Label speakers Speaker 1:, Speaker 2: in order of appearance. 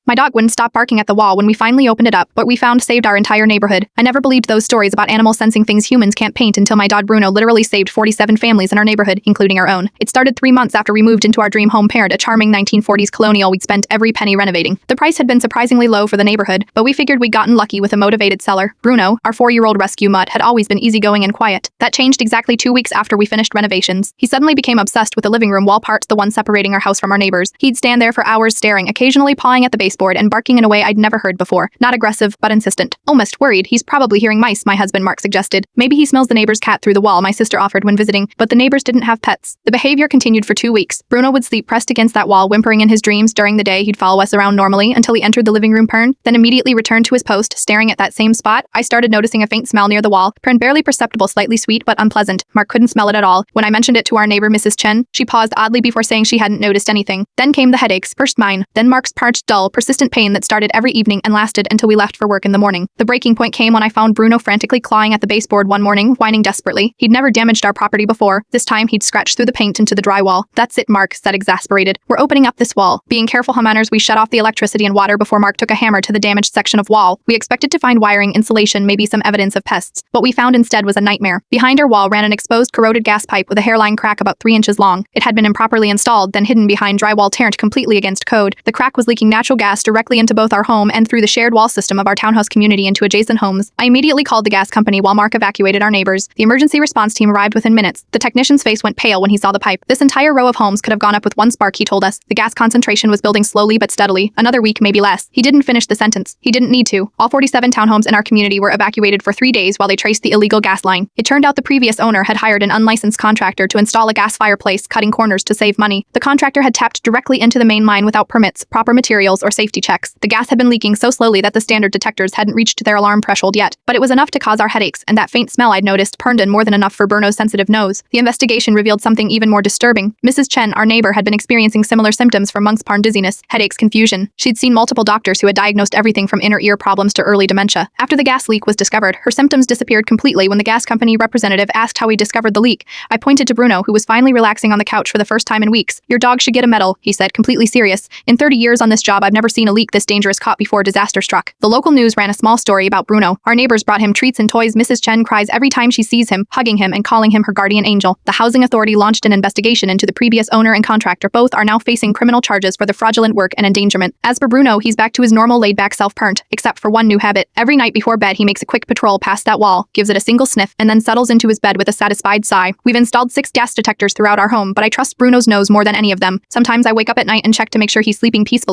Speaker 1: My dog wouldn't stop barking at the wall when we finally opened it up. What we found saved our entire neighborhood. I never believed those stories about animals sensing things humans can't paint until my dog Bruno literally saved 47 families in our neighborhood, including our own. It started 3 months after we moved into our dream home parent, a charming 1940s colonial we'd spent every penny renovating. The price had been surprisingly low for the neighborhood, but we figured we'd gotten lucky with a motivated seller. Bruno, our 4-year-old rescue mutt, had always been easygoing and quiet. That changed exactly 2 weeks after we finished renovations. He suddenly became obsessed with the living room wall part, the one separating our house from our neighbors. He'd stand there for hours staring, occasionally pawing at the baseboard and barking in a way I'd never heard before. Not aggressive, but insistent. Almost worried. He's probably hearing mice, my husband Mark suggested. Maybe he smells the neighbor's cat through the wall, my sister offered when visiting, but the neighbors didn't have pets. The behavior continued for 2 weeks. Bruno would sleep pressed against that wall, whimpering in his dreams. During the day, he'd follow us around normally until he entered the living room pern, then immediately returned to his post, staring at that same spot. I started noticing a faint smell near the wall, pern barely perceptible, slightly sweet but unpleasant. Mark couldn't smell it at all. When I mentioned it to our neighbor Mrs. Chen, she paused oddly before saying she hadn't noticed anything. Then came the headaches, first mine, then Mark's parched, dull, persistent pain that started every evening and lasted until we left for work in the morning. The breaking point came when I found Bruno frantically clawing at the baseboard one morning, whining desperately. He'd never damaged our property before. This time he'd scratched through the paint into the drywall. "That's it," Mark said, exasperated. "We're opening up this wall." Being careful homeowners, we shut off the electricity and water before Mark took a hammer to the damaged section of wall. We expected to find wiring, insulation, maybe some evidence of pests. What we found instead was a nightmare. Behind our wall ran an exposed, corroded gas pipe with a hairline crack about 3 inches long. It had been improperly installed, then hidden behind drywall teared completely against code. The crack was leaking natural gas directly into both our home and through the shared wall system of our townhouse community into adjacent homes. I immediately called the gas company while Mark evacuated our neighbors. The emergency response team arrived within minutes. The technician's face went pale when he saw the pipe. This entire row of homes could have gone up with one spark, he told us. The gas concentration was building slowly but steadily. Another week, maybe less. He didn't finish the sentence. He didn't need to. All 47 townhomes in our community were evacuated for 3 days while they traced the illegal gas line. It turned out the previous owner had hired an unlicensed contractor to install a gas fireplace, cutting corners to save money. The contractor had tapped directly into the main line without permits, proper materials, or safety checks. The gas had been leaking so slowly that the standard detectors hadn't reached their alarm threshold yet, but it was enough to cause our headaches, and that faint smell I'd noticed perned in more than enough for Bruno's sensitive nose. The investigation revealed something even more disturbing. Mrs. Chen, our neighbor, had been experiencing similar symptoms from monk's parn, dizziness, headaches, confusion. She'd seen multiple doctors who had diagnosed everything from inner ear problems to early dementia. After the gas leak was discovered, her symptoms disappeared completely. When the gas company representative asked how we discovered the leak, I pointed to Bruno, who was finally relaxing on the couch for the first time in weeks. "Your dog should get a medal," he said, completely serious. "In 30 years on this job, I've never seen a leak this dangerous caught before disaster struck." The local news ran a small story about Bruno. Our neighbors brought him treats and toys. Mrs. Chen cries every time she sees him, hugging him and calling him her guardian angel. The housing authority launched an investigation into the previous owner and contractor. Both are now facing criminal charges for the fraudulent work and endangerment. As for Bruno, he's back to his normal laid-back self-parent, except for one new habit. Every night before bed, he makes a quick patrol past that wall, gives it a single sniff, and then settles into his bed with a satisfied sigh. We've installed 6 gas detectors throughout our home, but I trust Bruno's nose more than any of them. Sometimes I wake up at night and check to make sure he's sleeping peacefully.